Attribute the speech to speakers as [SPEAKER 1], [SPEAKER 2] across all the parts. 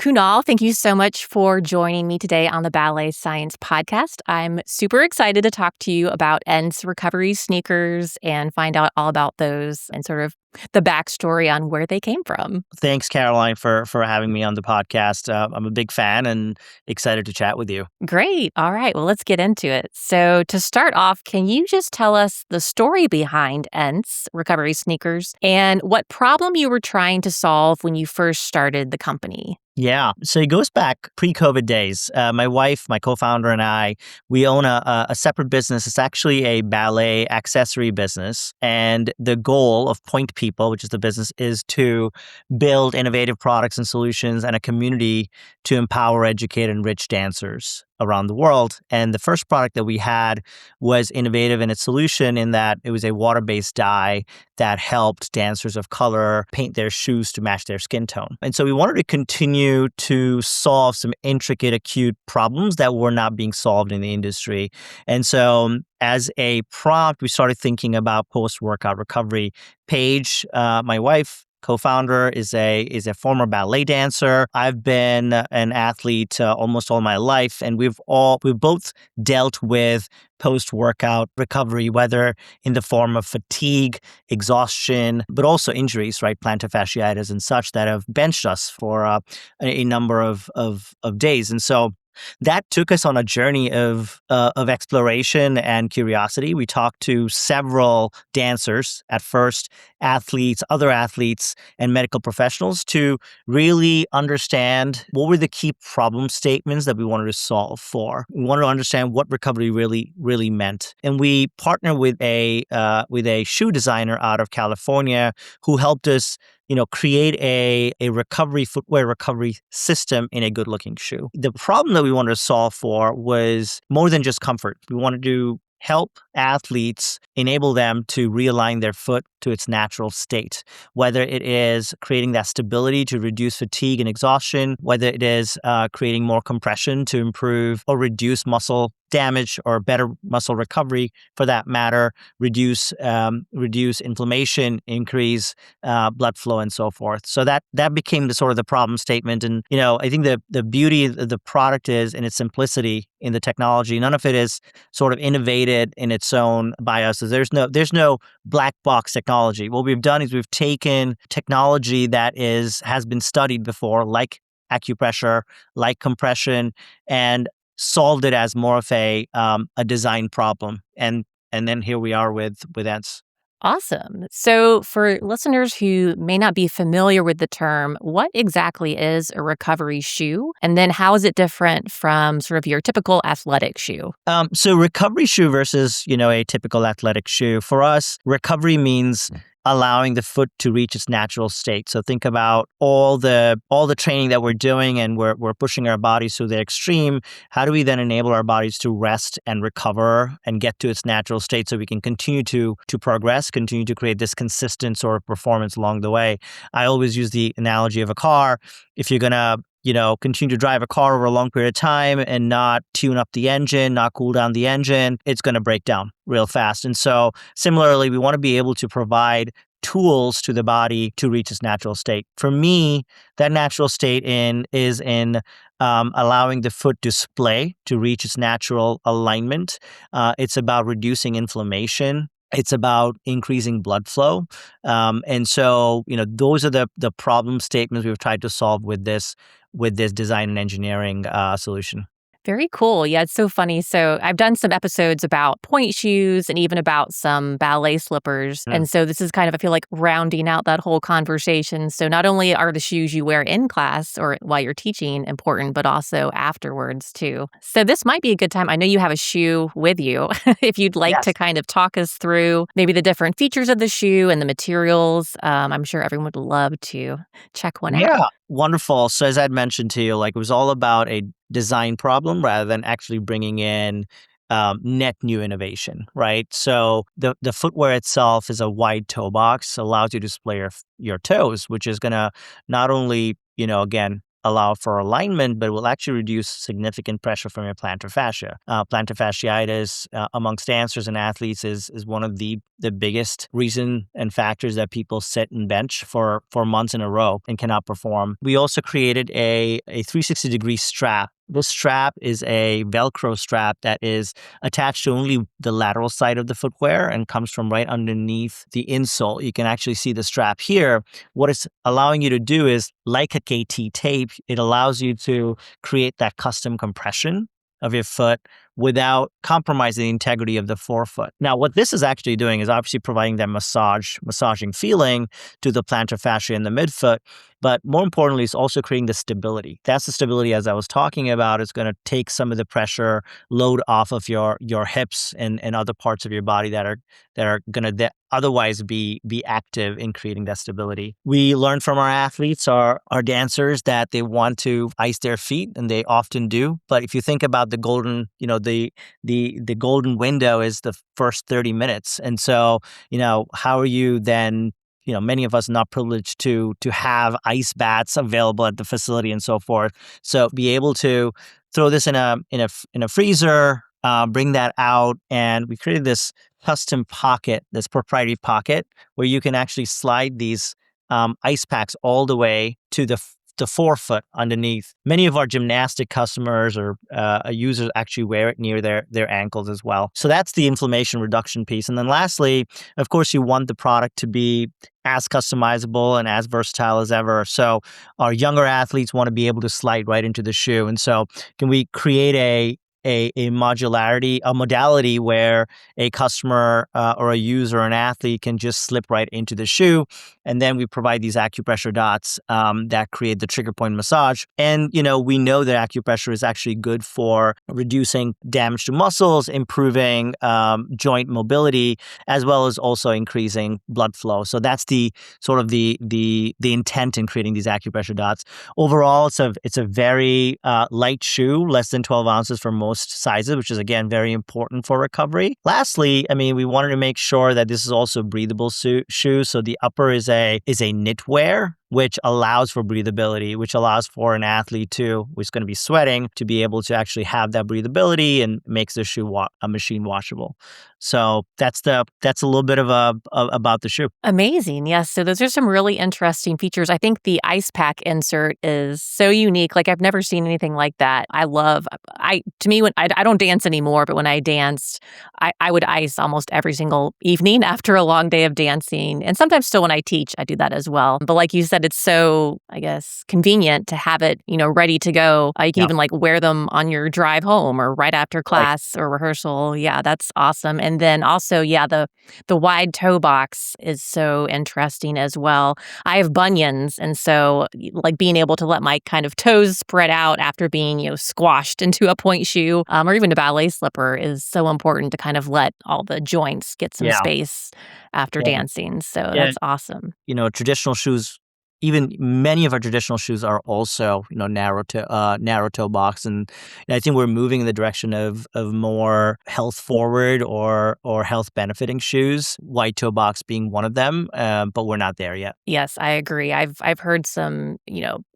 [SPEAKER 1] Kunal, thank you so much for joining me today on the Ballet Science Podcast. I'm super excited to talk to you about Ance Recovery Sneakers and find out all about those and sort of the backstory on where they came from.
[SPEAKER 2] Thanks, Caroline, for having me on the podcast. I'm a big fan and excited to chat with you.
[SPEAKER 1] Great. All right. Well, let's get into it. So, to start off, can you just tell us the story behind Ance Recovery Sneakers and what problem you were trying to solve when you first started the company?
[SPEAKER 2] Yeah, so it goes back pre-COVID days. My wife, my co-founder, and I, we own a separate business. It's actually a ballet accessory business. And the goal of Point People, which is the business, is to build innovative products and solutions and a community to empower, educate, and enrich dancers around the world. And the first product that we had was innovative in its solution in that it was a water-based dye that helped dancers of color paint their shoes to match their skin tone. And so we wanted to continue to solve some intricate, acute problems that were not being solved in the industry. And so as a prompt, we started thinking about post-workout recovery. Paige, my wife, co-founder, is a former ballet dancer. I've been an athlete almost all my life, and we've both dealt with post-workout recovery, whether in the form of fatigue, exhaustion, but also injuries, right? Plantar fasciitis and such that have benched us for a number of days. And so that took us on a journey of exploration and curiosity. We talked to several dancers at first, athletes, other athletes, and medical professionals to really understand what were the key problem statements that we wanted to solve for. We wanted to understand what recovery really meant, and we partnered with a shoe designer out of California who helped us create a footwear recovery system in a good-looking shoe. The problem that we wanted to solve for was more than just comfort. We wanted to help athletes, enable them to realign their foot to its natural state, whether it is creating that stability to reduce fatigue and exhaustion, whether it is creating more compression to improve or reduce muscle damage or better muscle recovery for that matter, reduce inflammation, increase blood flow, and so forth. So that became the sort of the problem statement. And I think the beauty of the product is in its simplicity in the technology. None of it is sort of innovated in its own by us. So there's no black box technology. What we've done is we've taken technology that has been studied before, like acupressure, like compression, and solved it as more of a design problem. And then here we are with Ance.
[SPEAKER 1] Awesome. So, for listeners who may not be familiar with the term, what exactly is a recovery shoe? And then how is it different from sort of your typical athletic shoe?
[SPEAKER 2] So recovery shoe versus, a typical athletic shoe. For us, recovery means allowing the foot to reach its natural state. So think about all the training that we're doing, and we're pushing our bodies to the extreme. How do we then enable our bodies to rest and recover and get to its natural state so we can continue to progress, continue to create this consistent sort of performance along the way? I always use the analogy of a car. If you're gonna continue to drive a car over a long period of time and not tune up the engine, not cool down the engine, it's going to break down real fast. And so similarly, we want to be able to provide tools to the body to reach its natural state. For me, that natural state is in allowing the foot to splay, to reach its natural alignment. It's about reducing inflammation. It's about increasing blood flow. And so, those are the problem statements we've tried to solve with this design and engineering solution.
[SPEAKER 1] Very cool. Yeah, it's so funny. So I've done some episodes about point shoes and even about some ballet slippers. And so this is kind of, I feel like, rounding out that whole conversation. So not only are the shoes you wear in class or while you're teaching important, but also afterwards too. So this might be a good time. I know you have a shoe with you. If you'd like to kind of talk us through maybe the different features of the shoe and the materials, I'm sure everyone would love to check one out.
[SPEAKER 2] Yeah, wonderful. So as I'd mentioned to you, it was all about a design problem rather than actually bringing in net new innovation, right? So the footwear itself is a wide toe box, allows you to display your toes, which is going to not only, again, allow for alignment, but will actually reduce significant pressure from your plantar fascia. Plantar fasciitis amongst dancers and athletes is one of the biggest reason and factors that people sit and bench for months in a row and cannot perform. We also created a 360-degree strap. This strap is a Velcro strap that is attached to only the lateral side of the footwear and comes from right underneath the insole. You can actually see the strap here. What it's allowing you to do is, like a KT tape, it allows you to create that custom compression of your foot without compromising the integrity of the forefoot. Now, what this is actually doing is obviously providing that massaging feeling to the plantar fascia in the midfoot, but more importantly, it's also creating the stability. That's the stability, as I was talking about. It's going to take some of the pressure load off of your hips and other parts of your body that are going to otherwise be active in creating that stability. We learn from our athletes, our dancers, that they want to ice their feet, and they often do. But if you think about the golden, the golden window is the first 30 minutes. And so, how are you then, many of us not privileged to have ice baths available at the facility and so forth. So be able to throw this in a freezer, bring that out, and we created this custom pocket, this proprietary pocket, where you can actually slide these ice packs all the way to the forefoot underneath. Many of our gymnastic customers or users actually wear it near their ankles as well. So that's the inflammation reduction piece. And then lastly, of course, you want the product to be as customizable and as versatile as ever. So our younger athletes want to be able to slide right into the shoe. And so can we create a modality where a customer or a user or an athlete can just slip right into the shoe, and then we provide these acupressure dots that create the trigger point massage. And we know that acupressure is actually good for reducing damage to muscles, improving joint mobility, as well as also increasing blood flow. So that's the sort of the intent in creating these acupressure dots. Overall, it's a very light shoe, less than 12 ounces for most sizes, which is again very important for recovery. Lastly, we wanted to make sure that this is also a breathable shoe. So the upper is a knitwear, which allows for breathability, which allows for an athlete who's going to be sweating to be able to actually have that breathability and makes the shoe a machine washable. So that's a little bit about the shoe.
[SPEAKER 1] Amazing. Yes. So those are some really interesting features. I think the ice pack insert is so unique. Like, I've never seen anything like that. To me, when I don't dance anymore, but when I danced, I would ice almost every single evening after a long day of dancing. And sometimes still when I teach, I do that as well. But like you said, it's so, I guess, convenient to have it, ready to go. You can even wear them on your drive home or right after class or rehearsal. Yeah, that's awesome. And then also, the wide toe box is so interesting as well. I have bunions, and so being able to let my kind of toes spread out after being, squashed into a point shoe or even a ballet slipper is so important to kind of let all the joints get some space after dancing. So that's awesome.
[SPEAKER 2] Traditional shoes, even many of our traditional shoes are also, narrow toe box, and I think we're moving in the direction of more health forward or health benefiting shoes. Wide toe box being one of them, but we're not there yet.
[SPEAKER 1] Yes, I agree. I've heard some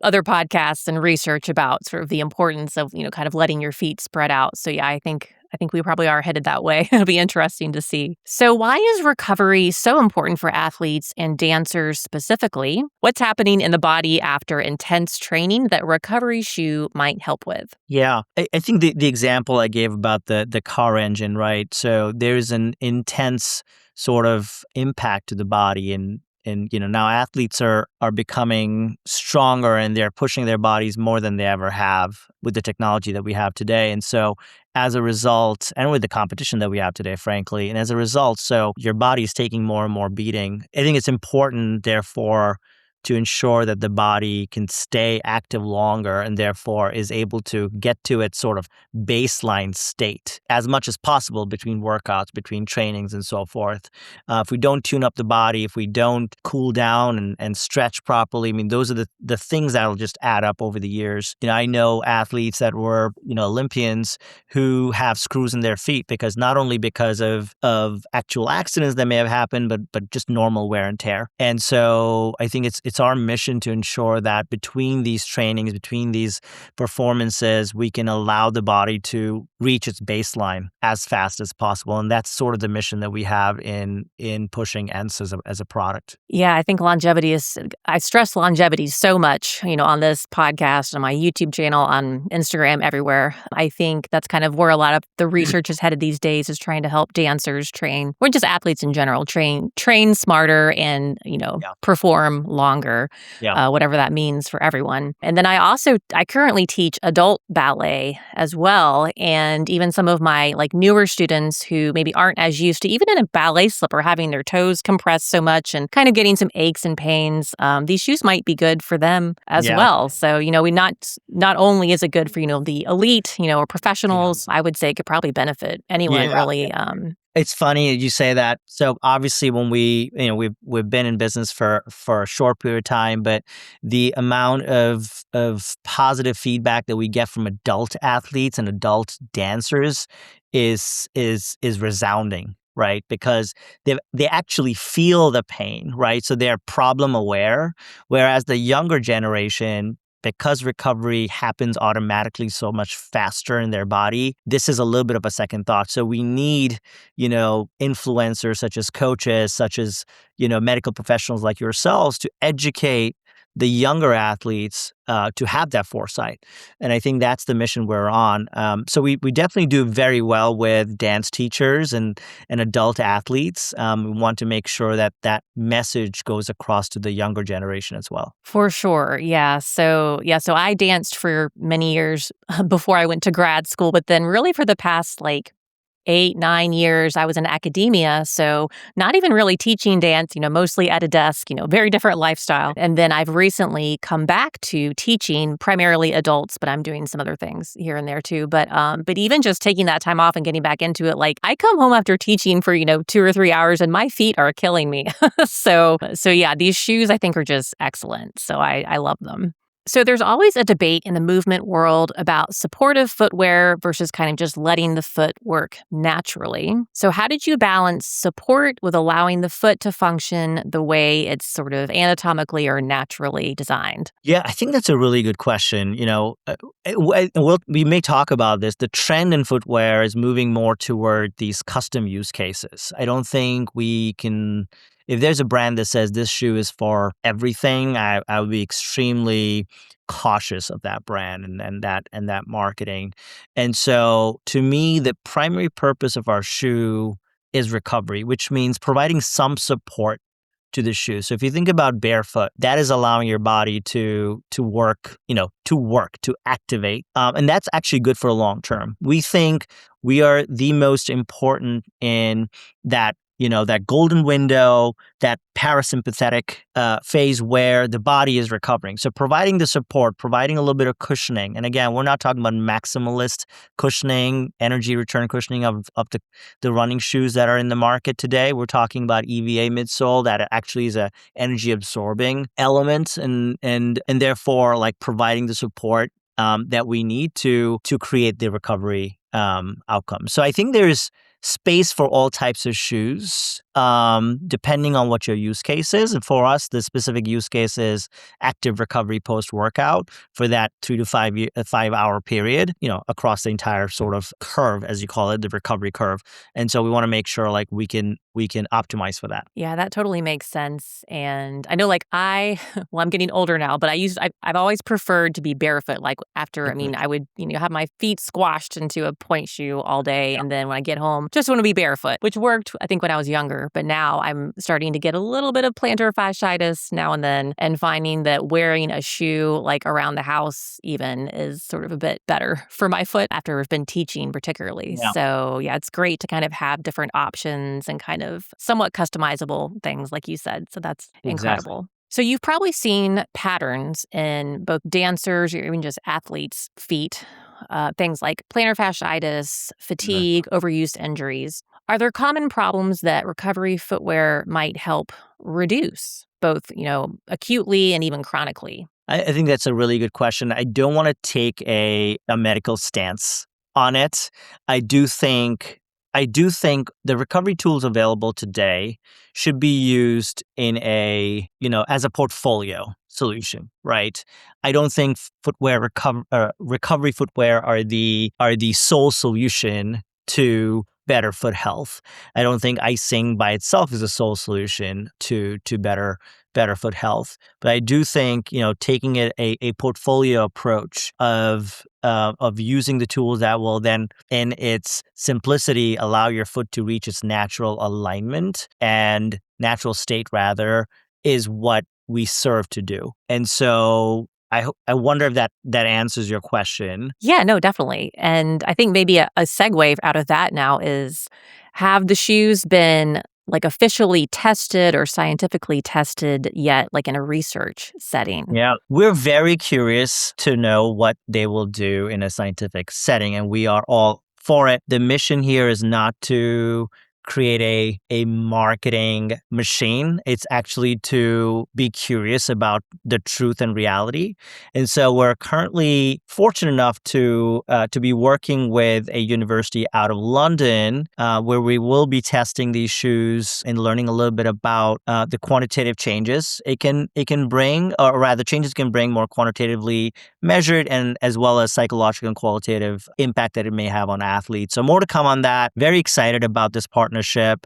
[SPEAKER 1] other podcasts and research about sort of the importance of kind of letting your feet spread out. So yeah, I think we probably are headed that way. It'll be interesting to see. So why is recovery so important for athletes and dancers specifically? What's happening in the body after intense training that recovery shoe might help with?
[SPEAKER 2] Yeah, I think the example I gave about the car engine, right? So there's an intense sort of impact to the body, and now athletes are becoming stronger and they're pushing their bodies more than they ever have with the technology that we have today. And so as a result, and with the competition that we have today, frankly, and as a result, so your body is taking more and more beating. I think it's important, therefore, to ensure that the body can stay active longer and therefore is able to get to its sort of baseline state as much as possible between workouts, between trainings and so forth. If we don't tune up the body, if we don't cool down and stretch properly, those are the things that will just add up over the years. I know athletes that were, Olympians who have screws in their feet not of actual accidents that may have happened, but just normal wear and tear. And so I think it's it's our mission to ensure that between these trainings, between these performances, we can allow the body to reach its baseline as fast as possible. And that's sort of the mission that we have in pushing Ance as a product.
[SPEAKER 1] Yeah, I think I stress longevity so much, on this podcast, on my YouTube channel, on Instagram, everywhere. I think that's kind of where a lot of the research is headed these days, is trying to help dancers train, or just athletes in general, train smarter and,
[SPEAKER 2] Yeah.
[SPEAKER 1] perform longer,
[SPEAKER 2] Yeah.
[SPEAKER 1] whatever that means for everyone. And then I currently teach adult ballet as well. And even some of my like newer students who maybe aren't as used to, even in a ballet slipper, having their toes compressed so much and kind of getting some aches and pains, these shoes might be good for them as
[SPEAKER 2] Yeah.
[SPEAKER 1] well. So, we not only is it good for, the elite, or professionals, I would say it could probably benefit anyone
[SPEAKER 2] Yeah.
[SPEAKER 1] really.
[SPEAKER 2] It's funny you say that. So obviously, when we've been in business for a short period of time, but the amount of positive feedback that we get from adult athletes and adult dancers is resounding, right? Because they actually feel the pain, right? So they're problem aware, whereas the younger generation, because recovery happens automatically so much faster in their body, this is a little bit of a second thought. So we need, influencers such as coaches, such as, medical professionals like yourselves to educate the younger athletes to have that foresight. And I think that's the mission we're on. So we definitely do very well with dance teachers and adult athletes. We want to make sure that that message goes across to the younger generation as well.
[SPEAKER 1] For sure. Yeah. So I danced for many years before I went to grad school, but then really for the past like 8, 9 years, I was in academia. So not even really teaching dance, mostly at a desk, very different lifestyle. And then I've recently come back to teaching primarily adults, but I'm doing some other things here and there too. But even just taking that time off and getting back into it, like I come home after teaching for, 2 or 3 hours and my feet are killing me. So yeah, these shoes I think are just excellent. So I love them. So there's always a debate in the movement world about supportive footwear versus kind of just letting the foot work naturally. So how did you balance support with allowing the foot to function the way it's sort of anatomically or naturally designed?
[SPEAKER 2] Yeah, I think that's a really good question. We may talk about this. The trend in footwear is moving more toward these custom use cases. I don't think we can. If there's a brand that says this shoe is for everything, I would be extremely cautious of that brand and that marketing. And so, to me, the primary purpose of our shoe is recovery, which means providing some support to the shoe. So if you think about barefoot, that is allowing your body to work, to activate. And that's actually good for long term. We think we are the most important in that, that golden window, that parasympathetic phase where the body is recovering. So providing the support, providing a little bit of cushioning. And again, we're not talking about maximalist cushioning, energy return cushioning of the running shoes that are in the market today. We're talking about EVA midsole that actually is a energy absorbing element and therefore like providing the support that we need to create the recovery outcome. So I think there's space for all types of shoes, depending on what your use case is. And for us, the specific use case is active recovery post-workout for that 3 to 5 hour period, across the entire sort of curve, as you call it, the recovery curve. And so we want to make sure like we can optimize for that.
[SPEAKER 1] Yeah, that totally makes sense. And I know like I'm getting older now, but I've always preferred to be barefoot. Like after, I would, have my feet squashed into a point shoe all day. And then when I get home, just want to be barefoot, which worked, I think, when I was younger. But now I'm starting to get a little bit of plantar fasciitis now and then, and finding that wearing a shoe like around the house even is sort of a bit better for my foot after I've been teaching particularly.
[SPEAKER 2] Yeah.
[SPEAKER 1] So yeah, it's great to kind of have different options and kind of somewhat customizable things like you said. So that's incredible. So you've probably seen patterns in both dancers or even just athletes' feet, things like plantar fasciitis, fatigue, overuse injuries. Are there common problems that recovery footwear might help reduce, both, acutely and even chronically?
[SPEAKER 2] I think that's a really good question. I don't want to take a medical stance on it. I do think I do think the recovery tools available today should be used in as a portfolio solution, right? I don't think recovery footwear are the sole solution to better foot health. I don't think icing by itself is a sole solution to better foot health. But I do think, taking a portfolio approach of using the tools that will then, in its simplicity, allow your foot to reach its natural alignment and natural state, rather, is what we serve to do. And so I wonder if that answers your question.
[SPEAKER 1] Yeah, no, definitely. And I think maybe a segue out of that now is, have the shoes been like officially tested or scientifically tested yet, like in a research setting?
[SPEAKER 2] Yeah, we're very curious to know what they will do in a scientific setting, and we are all for it. The mission here is not to create a marketing machine. It's actually to be curious about the truth and reality. And so we're currently fortunate enough to be working with a university out of London, where we will be testing these shoes and learning a little bit about the quantitative changes it can bring, or rather, changes it can bring, more quantitatively measured, and as well as psychological and qualitative impact that it may have on athletes. So more to come on that. Very excited about this partnership.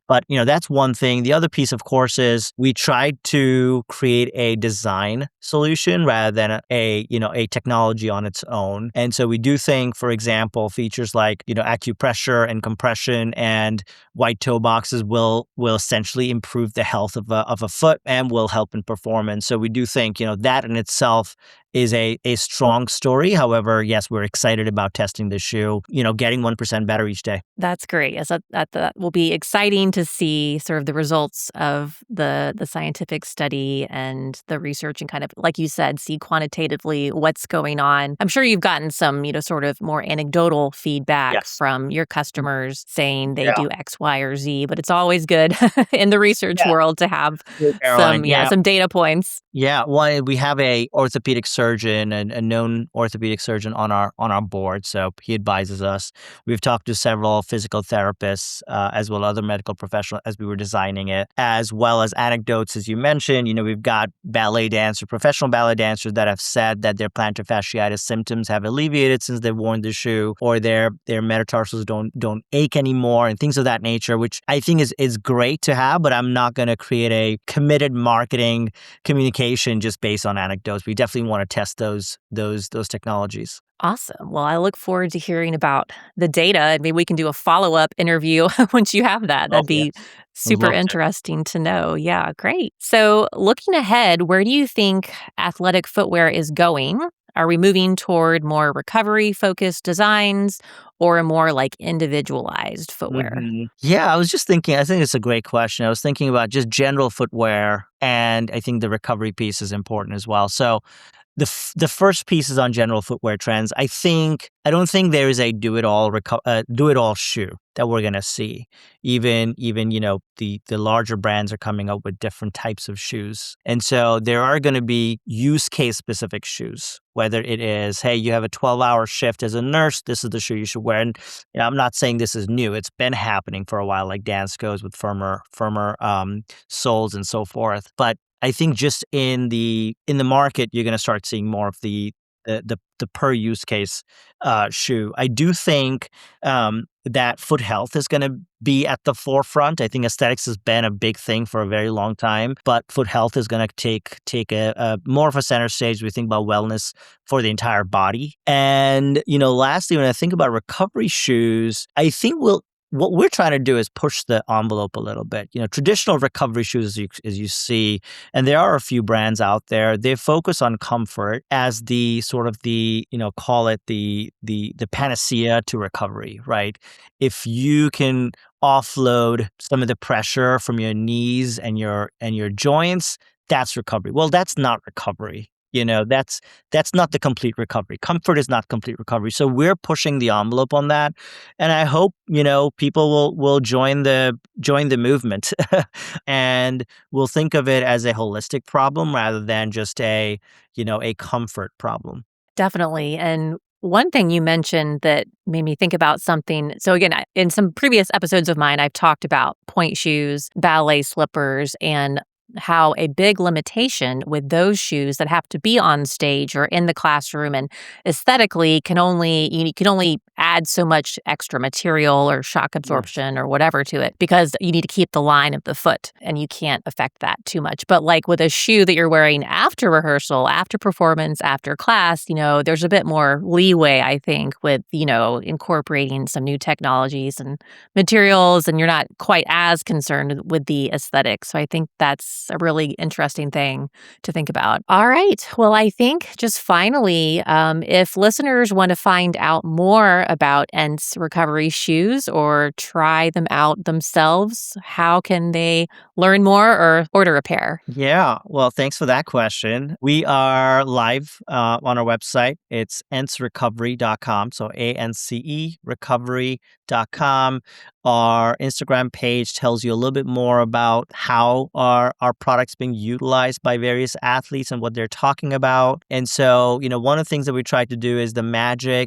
[SPEAKER 2] But that's one thing. The other piece, of course, is we tried to create a design solution rather than a technology on its own. And so we do think, for example, features like acupressure and compression and white toe boxes will essentially improve the health of a foot and will help in performance. So we do think that in itself is a strong story. However, yes, we're excited about testing the shoe, getting 1% better each day.
[SPEAKER 1] That's great. Yes, that will be exciting to see sort of the results of the scientific study and the research, and kind of, like you said, see quantitatively what's going on. I'm sure you've gotten some, sort of more anecdotal feedback
[SPEAKER 2] Yes.
[SPEAKER 1] from your customers saying they
[SPEAKER 2] Yeah.
[SPEAKER 1] do X, Y, or Z, but it's always good in the research
[SPEAKER 2] Yeah.
[SPEAKER 1] world to have
[SPEAKER 2] Caroline. Yeah.
[SPEAKER 1] some data points.
[SPEAKER 2] Yeah, one, we have a orthopedic surgeon, and a known orthopedic surgeon on our board, so he advises us. We've talked to several physical therapists, as well as other medical professionals as we were designing it, as well as Anecdotes, as you mentioned. We've got professional ballet dancers that have said that their plantar fasciitis symptoms have alleviated since they've worn the shoe, or their metatarsals don't ache anymore, and things of that nature, which I think is great to have. But I'm not going to create a committed marketing communication just based on anecdotes. We definitely want to test those technologies.
[SPEAKER 1] Awesome. Well, I look forward to hearing about the data, and maybe we can do a follow-up interview once you have that.
[SPEAKER 2] Oh,
[SPEAKER 1] That'd
[SPEAKER 2] yes.
[SPEAKER 1] be
[SPEAKER 2] Would
[SPEAKER 1] super
[SPEAKER 2] love to.
[SPEAKER 1] interesting to know. Yeah, great. So, looking ahead, where do you think athletic footwear is going? Are we moving toward more recovery-focused designs or a more like individualized footwear?
[SPEAKER 2] Yeah, I was just thinking, I think it's a great question. I was thinking about just general footwear, and I think the recovery piece is important as well. So the first piece is on general footwear trends. I don't think there is a do it all shoe that we're gonna see. Even the larger brands are coming up with different types of shoes, and so there are going to be use case specific shoes. Whether it is, hey, you have a 12-hour shift as a nurse, this is the shoe you should wear. And I'm not saying this is new; it's been happening for a while, like dance goes with firmer soles and so forth. But I think just in the market, you're going to start seeing more of the per use case shoe. I do think that foot health is going to be at the forefront. I think aesthetics has been a big thing for a very long time, but foot health is going to take a more of a center stage. We think about wellness for the entire body. And lastly, when I think about recovery shoes, I think what we're trying to do is push the envelope a little bit. Traditional recovery shoes, as you see, and there are a few brands out there, they focus on comfort as the sort of call it the panacea to recovery, right? If you can offload some of the pressure from your knees and your joints, that's recovery. Well, that's not recovery. That's not the complete recovery. Comfort is not complete recovery. So we're pushing the envelope on that, and I hope people will join the movement, and will think of it as a holistic problem rather than just a comfort problem.
[SPEAKER 1] Definitely. And One thing you mentioned that made me think about something. So again, in some previous episodes of mine, I've talked about point shoes, ballet slippers, and how a big limitation with those shoes that have to be on stage or in the classroom and aesthetically you can only add so much extra material or shock
[SPEAKER 2] Yes.
[SPEAKER 1] absorption or whatever to it because you need to keep the line of the foot and you can't affect that too much. But like with a shoe that you're wearing after rehearsal, after performance, after class, there's a bit more leeway, I think, with, incorporating some new technologies and materials, and you're not quite as concerned with the aesthetics. So I think that's a really interesting thing to think about. All right. Well, I think just finally, if listeners want to find out more about Ance Recovery shoes or try them out themselves, how can they learn more or order a pair?
[SPEAKER 2] Yeah, well, thanks for that question. We are live on our website. It's ancerecovery.com. So ANCE recovery.com. Our Instagram page tells you a little bit more about how our products being utilized by various athletes and what they're talking about. And so, one of the things that we try to do is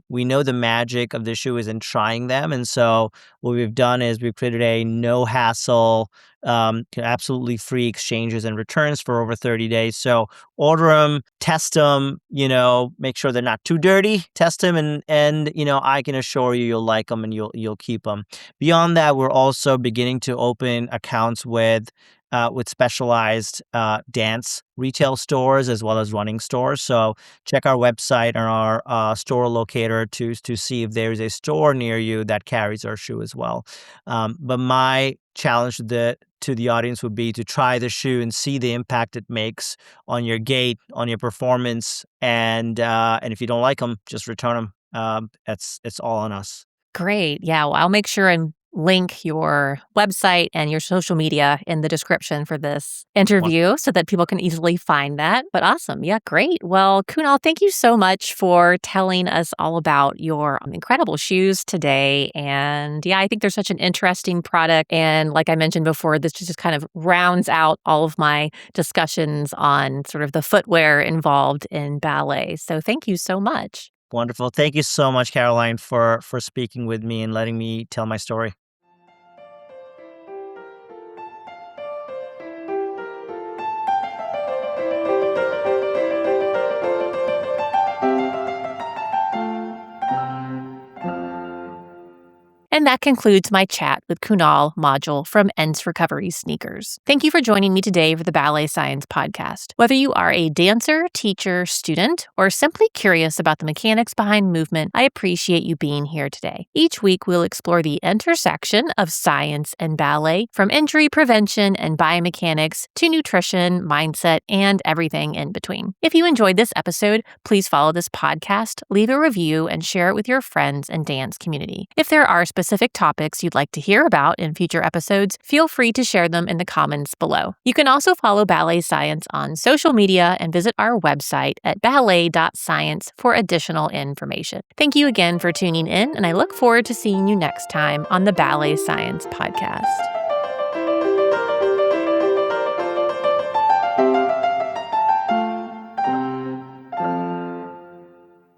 [SPEAKER 2] we know the magic of the shoe is in trying them. And so what we've done is we've created a no hassle, absolutely free exchanges and returns for over 30 days. So order them, test them, make sure they're not too dirty, test them, and I can assure you you'll like them and you'll keep them. Beyond that, we're also beginning to open accounts with specialized dance retail stores as well as running stores. So check our website and our store locator to see if there is a store near you that carries our shoe as well. But my challenge to the audience would be to try the shoe and see the impact it makes on your gait, on your performance, and if you don't like them, just return them. It's all on us.
[SPEAKER 1] Great. Yeah. Well, I'll make sure and link your website and your social media in the description for this interview so that people can easily find that. But awesome. Yeah, great. Well, Kunal, thank you so much for telling us all about your incredible shoes today. And yeah, I think they're such an interesting product. And like I mentioned before, this just kind of rounds out all of my discussions on sort of the footwear involved in ballet. So thank you so much.
[SPEAKER 2] Wonderful. Thank you so much, Caroline, for speaking with me and letting me tell my story.
[SPEAKER 1] And that concludes my chat with Kunal Moudgil from Ance Recovery Sneakers. Thank you for joining me today for the Ballet Science Podcast. Whether you are a dancer, teacher, student, or simply curious about the mechanics behind movement, I appreciate you being here today. Each week, we'll explore the intersection of science and ballet, from injury prevention and biomechanics to nutrition, mindset, and everything in between. If you enjoyed this episode, please follow this podcast, leave a review, and share it with your friends and dance community. If there are specific topics you'd like to hear about in future episodes, feel free to share them in the comments below. You can also follow Ballet Science on social media and visit our website at ballet.science for additional information. Thank you again for tuning in, and I look forward to seeing you next time on the Ballet Science Podcast.